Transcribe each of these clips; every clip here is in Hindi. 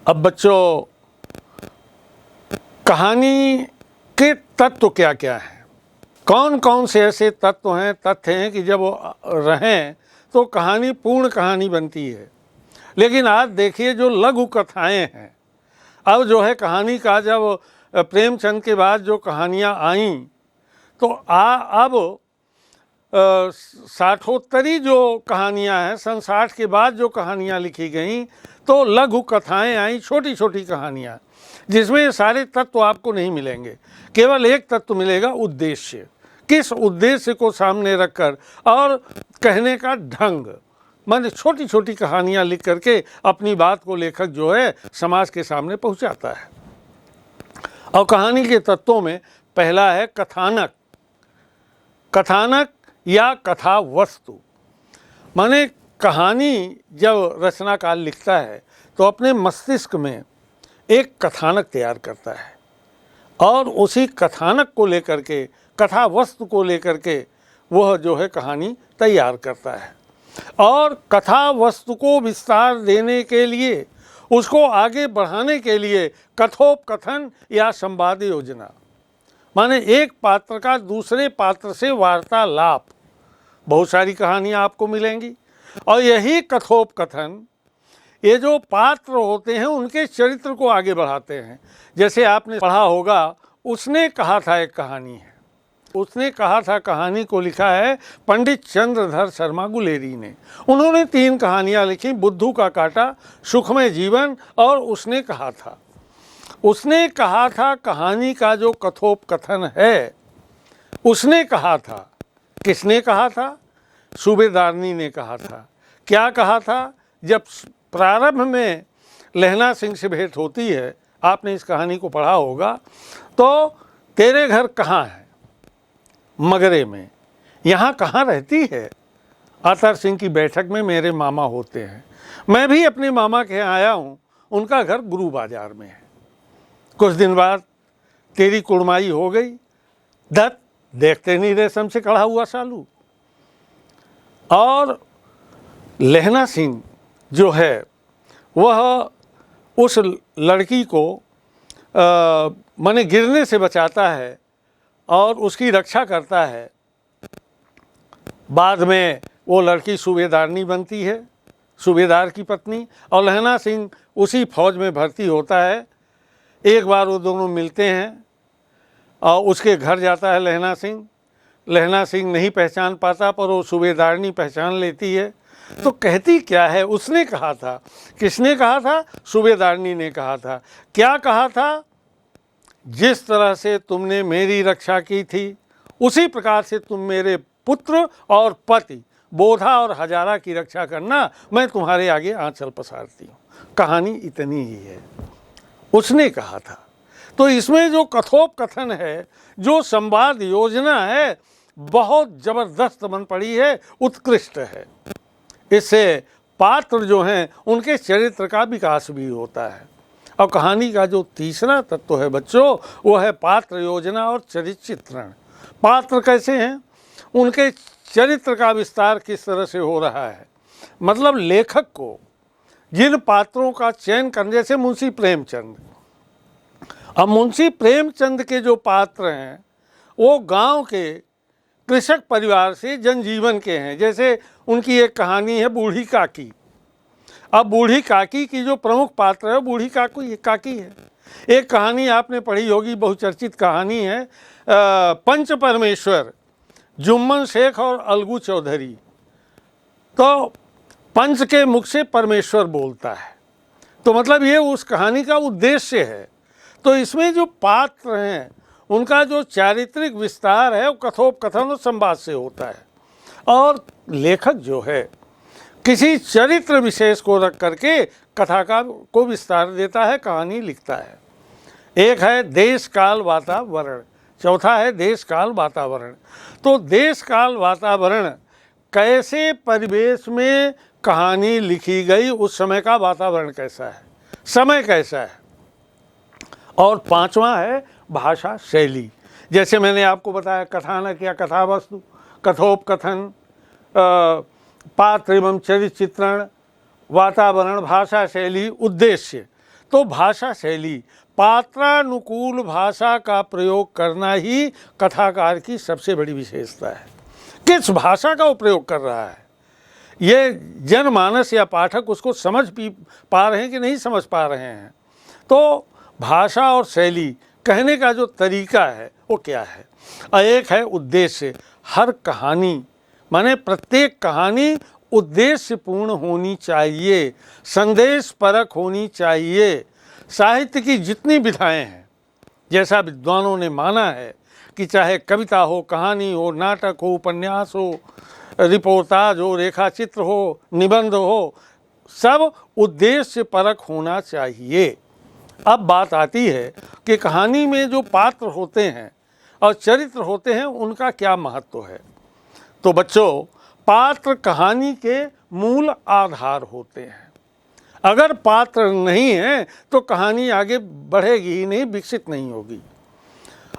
अब बच्चों, कहानी के तत्व क्या क्या हैं? कौन कौन से ऐसे तत्व हैं, तथ्य हैं कि जब वो रहें तो कहानी पूर्ण कहानी बनती है। लेकिन आज देखिए जो लघु कथाएं हैं, अब जो है कहानी का जब प्रेमचंद के बाद जो कहानियाँ आईं तो अब साठोत्तरी जो कहानियाँ हैं, सन 60 के बाद जो कहानियाँ लिखी गईं तो लघु कथाएं आई, छोटी छोटी कहानियाँ, जिसमें ये सारे तत्व आपको नहीं मिलेंगे। केवल एक तत्व मिलेगा, उद्देश्य। किस उद्देश्य को सामने रखकर और कहने का ढंग, माने छोटी छोटी कहानियाँ लिख करके अपनी बात को लेखक जो है समाज के सामने पहुँचाता है। और कहानी के तत्वों में पहला है कथानक। कथानक या कथा वस्तु, माने कहानी जब रचनाकार लिखता है तो अपने मस्तिष्क में एक कथानक तैयार करता है और उसी कथानक को लेकर के, कथा वस्तु को लेकर के वह जो है कहानी तैयार करता है। और कथा वस्तु को विस्तार देने के लिए, उसको आगे बढ़ाने के लिए कथोपकथन या संवाद योजना, माने एक पात्र का दूसरे पात्र से वार्तालाप, बहुत सारी कहानियाँ आपको मिलेंगी। और यही कथोपकथन ये जो पात्र होते हैं उनके चरित्र को आगे बढ़ाते हैं। जैसे आपने पढ़ा होगा, उसने कहा था एक कहानी है, उसने कहा था कहानी को लिखा है पंडित चंद्रधर शर्मा गुलेरी ने। उन्होंने 3 कहानियाँ लिखी, बुद्धू का कांटा, सुखमय जीवन और उसने कहा था। उसने कहा था कहानी का जो कथोपकथन है, उसने कहा था, किसने कहा था? सूबेदारनी ने कहा था। क्या कहा था? जब प्रारंभ में लहना सिंह से भेंट होती है, आपने इस कहानी को पढ़ा होगा, तो तेरे घर कहाँ है? मगरे में। यहाँ कहाँ रहती है? आतर सिंह की बैठक में मेरे मामा होते हैं। मैं भी अपने मामा के यहाँ आया हूँ, उनका घर गुरु बाजार में है। कुछ दिन बाद तेरी कुड़माई हो गई, धत देखते नहीं रेशम से कढ़ा हुआ सालू। और लहना सिंह जो है वह उस लड़की को माने गिरने से बचाता है और उसकी रक्षा करता है। बाद में वो लड़की सूबेदारनी बनती है, सूबेदार की पत्नी, और लहना सिंह उसी फौज में भर्ती होता है। एक बार वो दोनों मिलते हैं और उसके घर जाता है लहना सिंह। लहना सिंह नहीं पहचान पाता पर वो सूबेदारनी पहचान लेती है। तो कहती क्या है? उसने कहा था। किसने कहा था? सूबेदारनी ने कहा था। क्या कहा था? जिस तरह से तुमने मेरी रक्षा की थी, उसी प्रकार से तुम मेरे पुत्र और पति बोधा और हजारा की रक्षा करना, मैं तुम्हारे आगे आंचल पसारती हूँ। कहानी इतनी ही है, उसने कहा था। तो इसमें जो कथोपकथन है, जो संवाद योजना है, बहुत जबरदस्त बन पड़ी है, उत्कृष्ट है। इससे पात्र जो हैं उनके चरित्र का विकास भी होता है। और कहानी का जो तीसरा तत्व है बच्चों, वो है पात्र योजना और चरित्र चित्रण। पात्र कैसे हैं, उनके चरित्र का विस्तार किस तरह से हो रहा है। मतलब लेखक को जिन पात्रों का चयन करने, जैसे मुंशी प्रेमचंद। अब मुंशी प्रेमचंद के जो पात्र हैं वो गांव के कृषक परिवार से जनजीवन के हैं। जैसे उनकी एक कहानी है बूढ़ी काकी। अब बूढ़ी काकी की जो प्रमुख पात्र है बूढ़ी काकी है। एक कहानी आपने पढ़ी होगी, बहुचर्चित कहानी है, पंच परमेश्वर, जुम्मन शेख और अलगू चौधरी। तो पंच के मुख से परमेश्वर बोलता है, तो मतलब ये उस कहानी का उद्देश्य है। तो इसमें जो पात्र हैं उनका जो चारित्रिक विस्तार है वो कथोपकथन और संवाद से होता है। और लेखक जो है किसी चरित्र विशेष को रख करके कथा को विस्तार देता है, कहानी लिखता है। एक है देश काल वातावरण, चौथा है देश काल वातावरण। तो देश काल वातावरण, कैसे परिवेश में कहानी लिखी गई, उस समय का वातावरण कैसा है, समय कैसा है। और पांचवा है भाषा शैली। जैसे मैंने आपको बताया, कथानक या कथा वस्तु, कथोपकथन, पात्र एवं चरित्र चित्रण, वातावरण, भाषा शैली, उद्देश्य। तो भाषा शैली, पात्रानुकूल भाषा का प्रयोग करना ही कथाकार की सबसे बड़ी विशेषता है। किस भाषा का वो प्रयोग कर रहा है, ये जनमानस या पाठक उसको समझ पा रहे हैं कि नहीं समझ पा रहे हैं। तो भाषा और शैली, कहने का जो तरीका है वो क्या है। और एक है उद्देश्य। हर कहानी माने प्रत्येक कहानी उद्देश्यपूर्ण होनी चाहिए, संदेश परक होनी चाहिए। साहित्य की जितनी विधाएं हैं, जैसा विद्वानों ने माना है कि चाहे कविता हो, कहानी हो, नाटक हो, उपन्यास हो, रिपोर्टाज हो, रेखाचित्र हो, निबंध हो, सब उद्देश्य परक होना चाहिए। अब बात आती है कि कहानी में जो पात्र होते हैं और चरित्र होते हैं उनका क्या महत्व है। तो बच्चों, पात्र कहानी के मूल आधार होते हैं। अगर पात्र नहीं है तो कहानी आगे बढ़ेगी ही नहीं, विकसित नहीं होगी।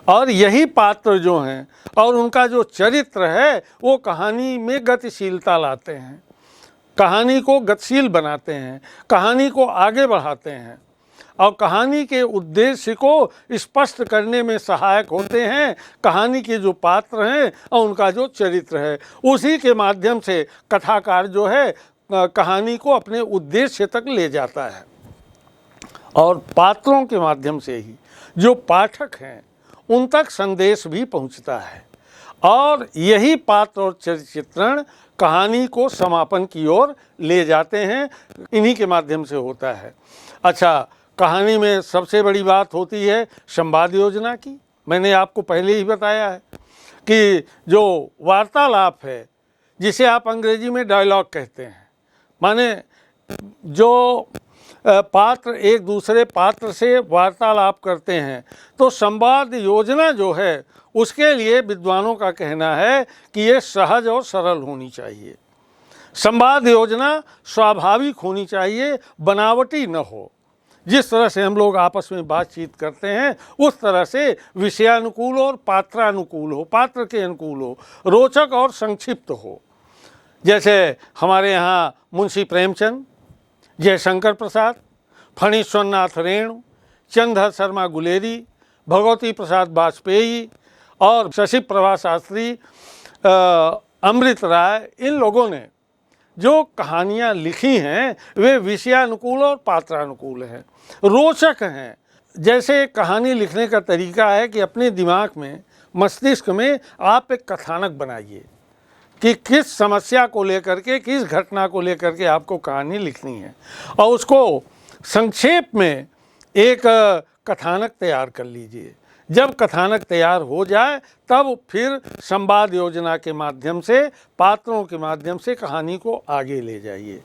और यही पात्र जो हैं और उनका जो चरित्र है वो कहानी में गतिशीलता लाते हैं, कहानी को गतिशील बनाते हैं, कहानी को आगे बढ़ाते हैं और कहानी के उद्देश्य को स्पष्ट करने में सहायक होते हैं। कहानी के जो पात्र हैं और उनका जो चरित्र है, उसी के माध्यम से कथाकार जो है कहानी को अपने उद्देश्य तक ले जाता है। और पात्रों के माध्यम से ही जो पाठक हैं उन तक संदेश भी पहुंचता है। और यही पात्र और चित्रण कहानी को समापन की ओर ले जाते हैं, इन्हीं के माध्यम से होता है। अच्छा, कहानी में सबसे बड़ी बात होती है संवाद योजना की। मैंने आपको पहले ही बताया है कि जो वार्तालाप है, जिसे आप अंग्रेजी में डायलॉग कहते हैं, माने जो पात्र एक दूसरे पात्र से वार्तालाप करते हैं, तो संवाद योजना जो है उसके लिए विद्वानों का कहना है कि ये सहज और सरल होनी चाहिए। संवाद योजना स्वाभाविक होनी चाहिए, बनावटी न हो। जिस तरह से हम लोग आपस में बातचीत करते हैं उस तरह से विषयानुकूल और पात्रानुकूल हो, पात्र के अनुकूल हो, रोचक और संक्षिप्त हो। जैसे हमारे यहाँ मुंशी प्रेमचंद, जयशंकर प्रसाद, फणीश्वर नाथ रेणु, चंद्रधर शर्मा गुलेरी, भगवती प्रसाद वाजपेयी और शशि प्रभा शास्त्री, अमृत राय, इन लोगों ने जो कहानियाँ लिखी हैं वे विषयानुकूल और पात्रानुकूल हैं, रोचक हैं। जैसे कहानी लिखने का तरीका है कि अपने दिमाग में, मस्तिष्क में आप एक कथानक बनाइए कि किस समस्या को लेकर के, किस घटना को लेकर के आपको कहानी लिखनी है, और उसको संक्षेप में एक कथानक तैयार कर लीजिए। जब कथानक तैयार हो जाए तब फिर संवाद योजना के माध्यम से, पात्रों के माध्यम से कहानी को आगे ले जाइए।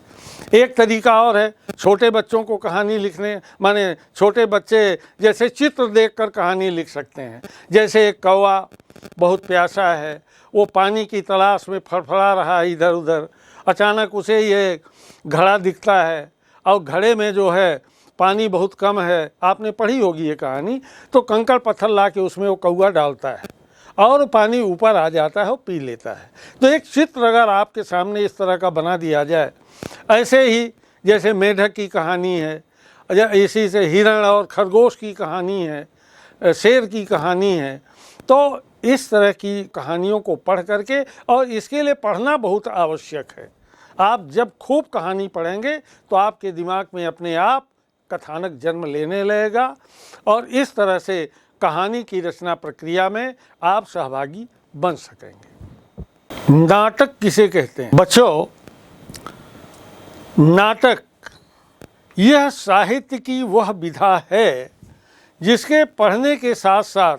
एक तरीका और है छोटे बच्चों को कहानी लिखने, माने छोटे बच्चे जैसे चित्र देखकर कहानी लिख सकते हैं। जैसे एक कौवा बहुत प्यासा है, वो पानी की तलाश में फड़फड़ा रहा है इधर उधर, अचानक उसे ये घड़ा दिखता है और घड़े में जो है पानी बहुत कम है। आपने पढ़ी होगी ये कहानी। तो कंकड़ पत्थर ला के उसमें वो कौवा डालता है और पानी ऊपर आ जाता है और पी लेता है। तो एक चित्र अगर आपके सामने इस तरह का बना दिया जाए, ऐसे ही जैसे मेढक की कहानी है, इसी से हिरण और खरगोश की कहानी है, शेर की कहानी है, तो इस तरह की कहानियों को पढ़ करके, और इसके लिए पढ़ना बहुत आवश्यक है। आप जब खूब कहानी पढ़ेंगे तो आपके दिमाग में अपने आप कथानक जन्म लेने लगेगा और इस तरह से कहानी की रचना प्रक्रिया में आप सहभागी बन सकेंगे। नाटक किसे कहते हैं? बच्चों, नाटक यह साहित्य की वह विधा है जिसके पढ़ने के साथ साथ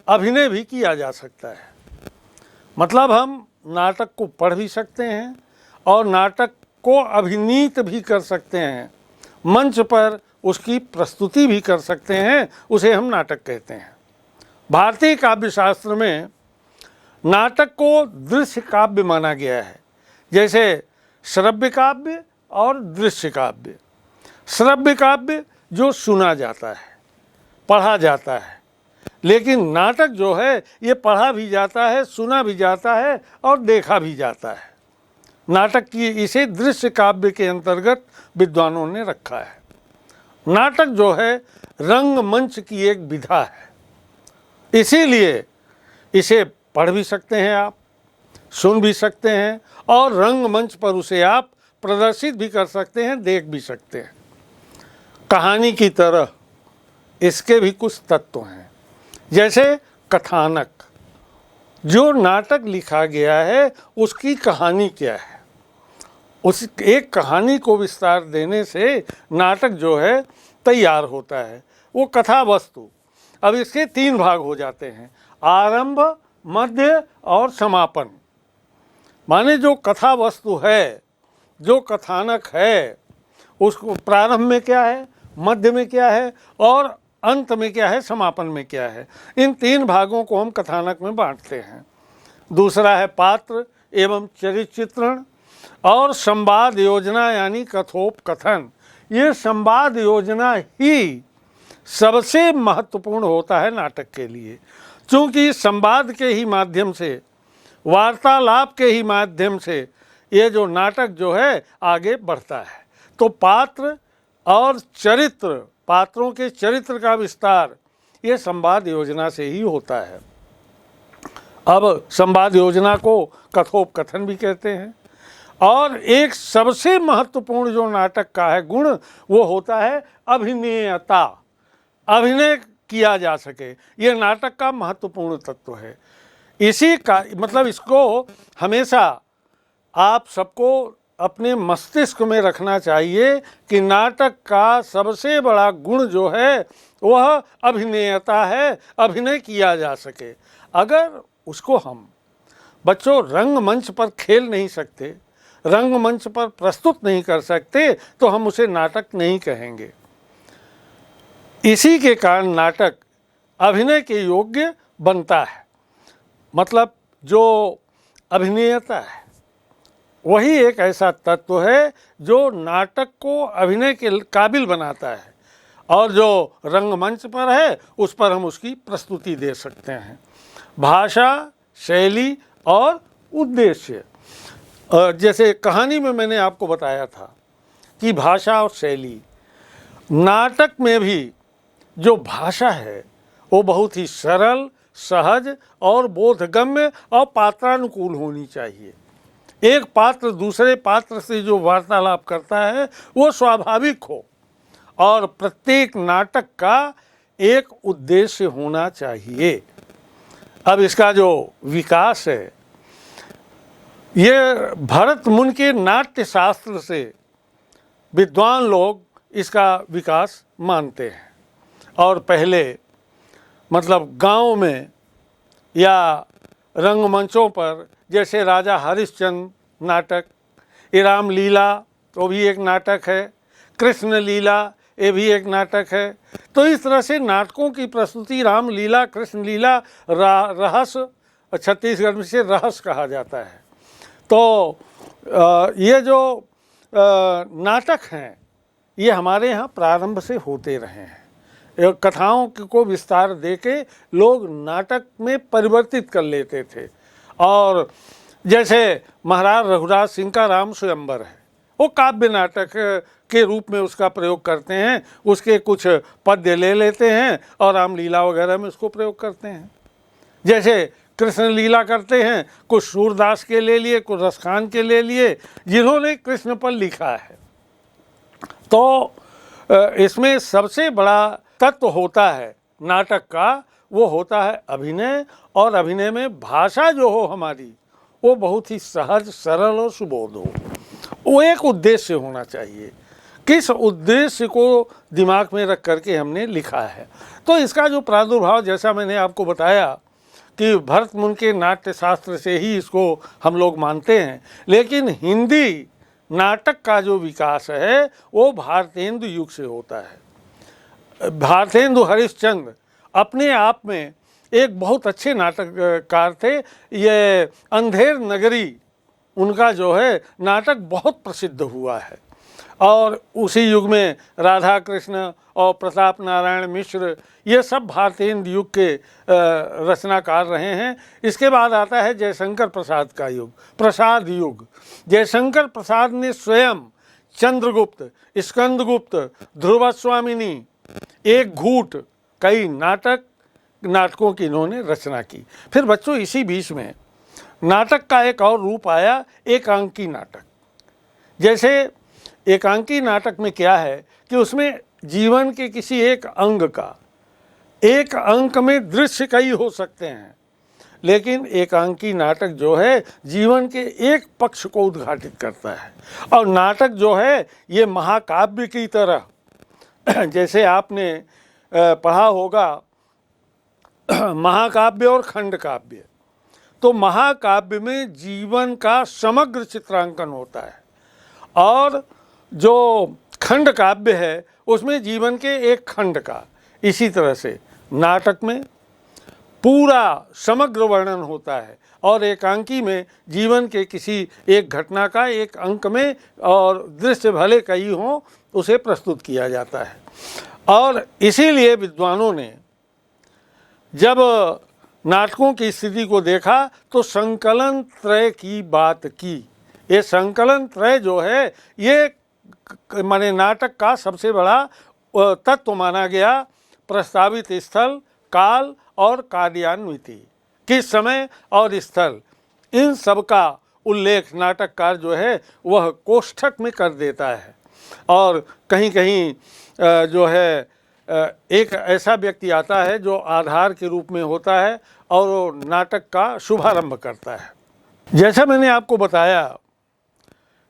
अभिनय भी किया जा सकता है। मतलब हम नाटक को पढ़ भी सकते हैं और नाटक को अभिनीत भी कर सकते हैं, मंच पर उसकी प्रस्तुति भी कर सकते हैं, उसे हम नाटक कहते हैं। भारतीय काव्य शास्त्र में नाटक को दृश्य काव्य माना गया है, जैसे श्रव्य काव्य और दृश्य काव्य। श्रव्य काव्य जो सुना जाता है, पढ़ा जाता है, लेकिन नाटक जो है ये पढ़ा भी जाता है, सुना भी जाता है और देखा भी जाता है। नाटक की इसे दृश्य काव्य के अंतर्गत विद्वानों ने रखा है। नाटक जो है रंगमंच की एक विधा है, इसीलिए इसे पढ़ भी सकते हैं आप, सुन भी सकते हैं और रंगमंच पर उसे आप प्रदर्शित भी कर सकते हैं, देख भी सकते हैं। कहानी की तरह इसके भी कुछ तत्व हैं, जैसे कथानक। जो नाटक लिखा गया है उसकी कहानी क्या है, उस एक कहानी को विस्तार देने से नाटक जो है तैयार होता है, वो कथा वस्तु। अब इसके 3 भाग हो जाते हैं, आरंभ, मध्य और समापन। माने जो कथा वस्तु है, जो कथानक है, उसको प्रारंभ में क्या है, मध्य में क्या है और अंत में क्या है, समापन में क्या है। इन 3 भागों को हम कथानक में बांटते हैं। दूसरा है पात्र एवं चरित्र चित्रण और संवाद योजना यानी कथोपकथन। ये संवाद योजना ही सबसे महत्वपूर्ण होता है नाटक के लिए, क्योंकि संवाद के ही माध्यम से, वार्तालाप के ही माध्यम से ये जो नाटक जो है आगे बढ़ता है। तो पात्र और चरित्र, पात्रों के चरित्र का विस्तार ये संवाद योजना से ही होता है। अब संवाद योजना को कथोपकथन भी कहते हैं। और एक सबसे महत्वपूर्ण जो नाटक का है गुण, वो होता है अभिनेयता। अभिनय किया जा सके, ये नाटक का महत्वपूर्ण तत्व है। इसी का मतलब इसको हमेशा आप सबको अपने मस्तिष्क में रखना चाहिए कि नाटक का सबसे बड़ा गुण जो है वह अभिनेयता है, अभिनय किया जा सके। अगर उसको हम बच्चों रंगमंच पर खेल नहीं सकते, रंगमंच पर प्रस्तुत नहीं कर सकते, तो हम उसे नाटक नहीं कहेंगे। इसी के कारण नाटक अभिनय के योग्य बनता है। मतलब जो अभिनेता है वही एक ऐसा तत्व है जो नाटक को अभिनय के काबिल बनाता है, और जो रंगमंच पर है उस पर हम उसकी प्रस्तुति दे सकते हैं। भाषा, शैली और उद्देश्य, जैसे कहानी में मैंने आपको बताया था कि भाषा और शैली, नाटक में भी जो भाषा है वो बहुत ही सरल, सहज और बोधगम्य और पात्रानुकूल होनी चाहिए। एक पात्र दूसरे पात्र से जो वार्तालाप करता है वो स्वाभाविक हो, और प्रत्येक नाटक का एक उद्देश्य होना चाहिए। अब इसका जो विकास है, ये भरत मुनि के नाट्य शास्त्र से विद्वान लोग इसका विकास मानते हैं। और पहले मतलब गांव में या रंगमंचों पर, जैसे राजा हरिश्चंद्र नाटक, ये रामलीला तो भी एक नाटक है, कृष्ण लीला ये भी एक नाटक है। तो इस तरह से नाटकों की प्रस्तुति, रामलीला, कृष्ण लीला, रहस्य, छत्तीसगढ़ में से रहस्य कहा जाता है। तो ये जो नाटक हैं ये हमारे यहाँ प्रारंभ से होते रहे हैं। कथाओं को विस्तार देके लोग नाटक में परिवर्तित कर लेते थे। और जैसे महाराज रघुराज सिंह का राम स्वयंवर है, वो काव्य नाटक के रूप में उसका प्रयोग करते हैं, उसके कुछ पद्य ले लेते हैं और रामलीला वगैरह में उसको प्रयोग करते हैं। जैसे कृष्ण लीला करते हैं, कुछ सूरदास के ले लिए, कुछ रसखान के ले लिए, जिन्होंने कृष्ण पर लिखा है। तो इसमें सबसे बड़ा तत्व होता है नाटक का, वो होता है अभिनय। और अभिनय में भाषा जो हो हमारी वो बहुत ही सहज, सरल और सुबोध हो। वो एक उद्देश्य होना चाहिए, किस उद्देश्य को दिमाग में रख करके हमने लिखा है। तो इसका जो प्रादुर्भाव, जैसा मैंने आपको बताया कि भरत मुनि के नाट्य शास्त्र से ही इसको हम लोग मानते हैं, लेकिन हिंदी नाटक का जो विकास है वो भारतेंदु युग से होता है। भारतेंदु हरिश्चंद्र अपने आप में एक बहुत अच्छे नाटककार थे। ये अंधेर नगरी उनका जो है नाटक बहुत प्रसिद्ध हुआ है। और उसी युग में राधा कृष्ण और प्रताप नारायण मिश्र ये सब भारतेंदु युग के रचनाकार रहे हैं। इसके बाद आता है जयशंकर प्रसाद का युग, प्रसाद युग। जयशंकर प्रसाद ने स्वयं चंद्रगुप्त, स्कंदगुप्त, ध्रुवस्वामिनी, एक घूट, कई नाटकों की इन्होंने रचना की। फिर बच्चों इसी बीच में नाटक का एक और रूप आया, एकांकी नाटक। जैसे एकांकी नाटक में क्या है कि उसमें जीवन के किसी एक अंग का, एक अंक में दृश्य कई हो सकते हैं, लेकिन एकांकी नाटक जो है जीवन के एक पक्ष को उद्घाटित करता है। और नाटक जो है ये महाकाव्य की तरह, जैसे आपने पढ़ा होगा महाकाव्य और खंड काव्य, तो महाकाव्य में जीवन का समग्र चित्रांकन होता है और जो खंड काव्य है उसमें जीवन के एक खंड का। इसी तरह से नाटक में पूरा समग्र वर्णन होता है और एकांकी में जीवन के किसी एक घटना का एक अंक में, और दृश्य भले कई हों, उसे प्रस्तुत किया जाता है। और इसीलिए विद्वानों ने जब नाटकों की स्थिति को देखा तो संकलन त्रय की बात की। ये संकलन त्रय जो है ये माने नाटक का सबसे बड़ा तत्व माना गया। प्रस्तावित स्थल, काल और कार्यान्विति, किस समय और स्थल, इन सब का उल्लेख नाटककार जो है वह कोष्ठक में कर देता है। और कहीं कहीं जो है एक ऐसा व्यक्ति आता है जो आधार के रूप में होता है और वो नाटक का शुभारंभ करता है। जैसा मैंने आपको बताया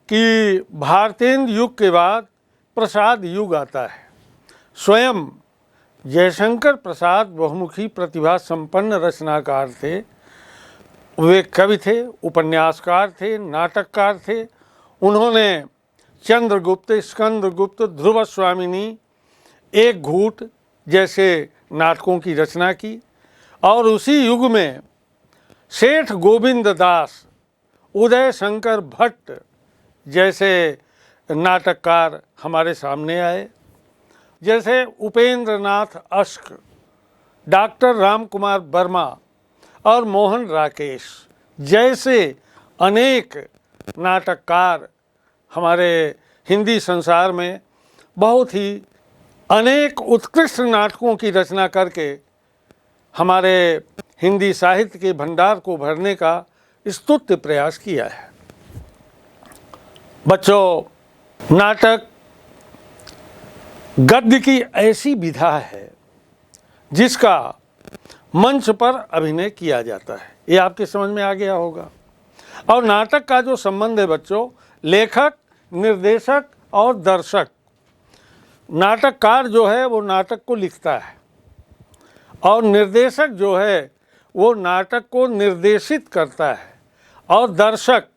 कि भारतेंद्र युग के बाद प्रसाद युग आता है। स्वयं जयशंकर प्रसाद बहुमुखी प्रतिभा संपन्न रचनाकार थे। वे कवि थे, उपन्यासकार थे, नाटककार थे। उन्होंने चंद्रगुप्त, स्कंदगुप्त, ध्रुवस्वामिनी, एक घूट जैसे नाटकों की रचना की। और उसी युग में सेठ गोविंद दास, उदय शंकर भट्ट जैसे नाटककार हमारे सामने आए। जैसे उपेंद्र नाथ अश्क, डॉक्टर राम कुमार वर्मा और मोहन राकेश जैसे अनेक नाटककार हमारे हिंदी संसार में बहुत ही अनेक उत्कृष्ट नाटकों की रचना करके हमारे हिंदी साहित्य के भंडार को भरने का स्तुत्य प्रयास किया है। बच्चों, नाटक गद्य की ऐसी विधा है जिसका मंच पर अभिनय किया जाता है। ये आपके समझ में आ गया होगा। और नाटक का जो संबंध है बच्चों, लेखक, निर्देशक और दर्शक। नाटककार जो है वो नाटक को लिखता है और निर्देशक जो है वो नाटक को निर्देशित करता है, और दर्शक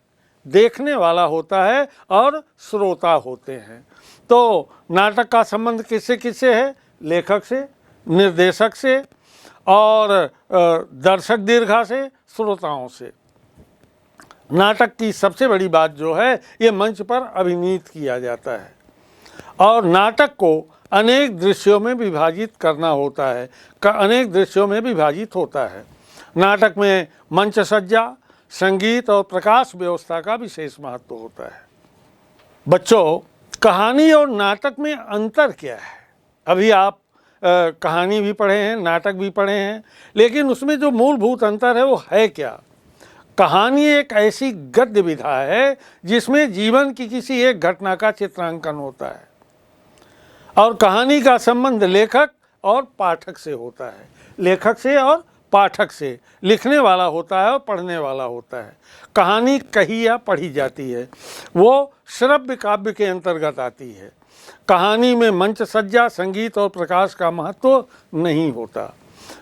देखने वाला होता है और श्रोता होते हैं। तो नाटक का संबंध किससे किससे है? लेखक से, निर्देशक से और दर्शक दीर्घा से, श्रोताओं से। नाटक की सबसे बड़ी बात जो है ये मंच पर अभिनीत किया जाता है और नाटक को अनेक दृश्यों में विभाजित करना होता है, अनेक दृश्यों में विभाजित होता है। नाटक में मंच सज्जा, संगीत और प्रकाश व्यवस्था का विशेष महत्व होता है। बच्चों, कहानी और नाटक में अंतर क्या है? अभी आप कहानी भी पढ़े हैं, नाटक भी पढ़े हैं, लेकिन उसमें जो मूलभूत अंतर है वो है क्या? कहानी एक ऐसी गद्य विधा है जिसमें जीवन की किसी एक घटना का चित्रांकन होता है और कहानी का संबंध लेखक और पाठक से होता है। लेखक से और पाठक से, लिखने वाला होता है और पढ़ने वाला होता है। कहानी कही या पढ़ी जाती है, वो श्रव्य काव्य के अंतर्गत आती है। कहानी में मंच सज्जा, संगीत और प्रकाश का महत्व नहीं होता।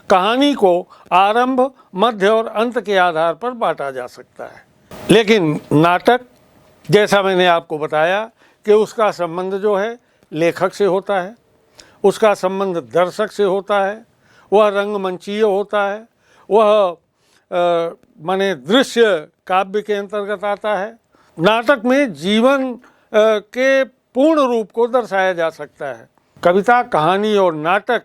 कहानी को आरंभ, मध्य और अंत के आधार पर बांटा जा सकता है। लेकिन नाटक, जैसा मैंने आपको बताया कि उसका संबंध जो है लेखक से होता है, उसका संबंध दर्शक से होता है, वह रंगमंचीय होता है, वह माने दृश्य काव्य के अंतर्गत आता है। नाटक में जीवन के पूर्ण रूप को दर्शाया जा सकता है। कविता, कहानी और नाटक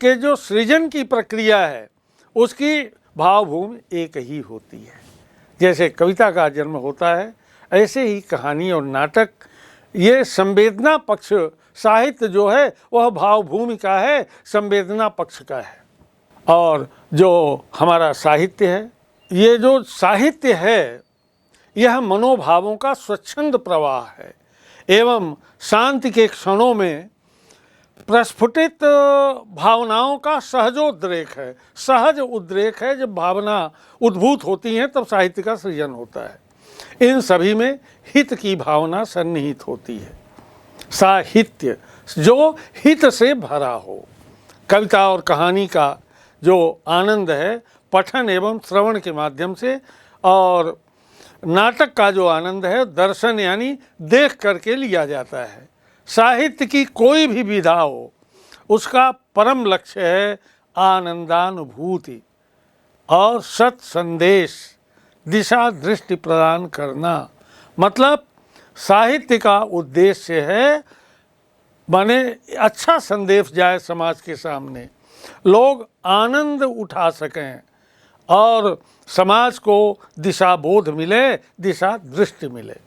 के जो सृजन की प्रक्रिया है उसकी भावभूमि एक ही होती है। जैसे कविता का जन्म होता है, ऐसे ही कहानी और नाटक ये संवेदना पक्ष साहित्य जो है वह भाव भूमिका है, संवेदना पक्ष का है। और जो हमारा साहित्य है, ये जो साहित्य है यह मनोभावों का स्वच्छंद प्रवाह है एवं शांति के क्षणों में प्रस्फुटित भावनाओं का सहजोद्रेक है। सहज उद्रेक है, जब भावना उद्भूत होती हैं तब साहित्य का सृजन होता है। इन सभी में हित की भावना सन्निहित होती है। साहित्य जो हित से भरा हो। कविता और कहानी का जो आनंद है पठन एवं श्रवण के माध्यम से, और नाटक का जो आनंद है दर्शन यानी देख करके लिया जाता है। साहित्य की कोई भी विधा हो, उसका परम लक्ष्य है आनंदानुभूति और सत संदेश, दिशा दृष्टि प्रदान करना। मतलब साहित्य का उद्देश्य है माने अच्छा संदेश जाए समाज के सामने, लोग आनंद उठा सकें और समाज को दिशा बोध मिले, दिशा दृष्टि मिले।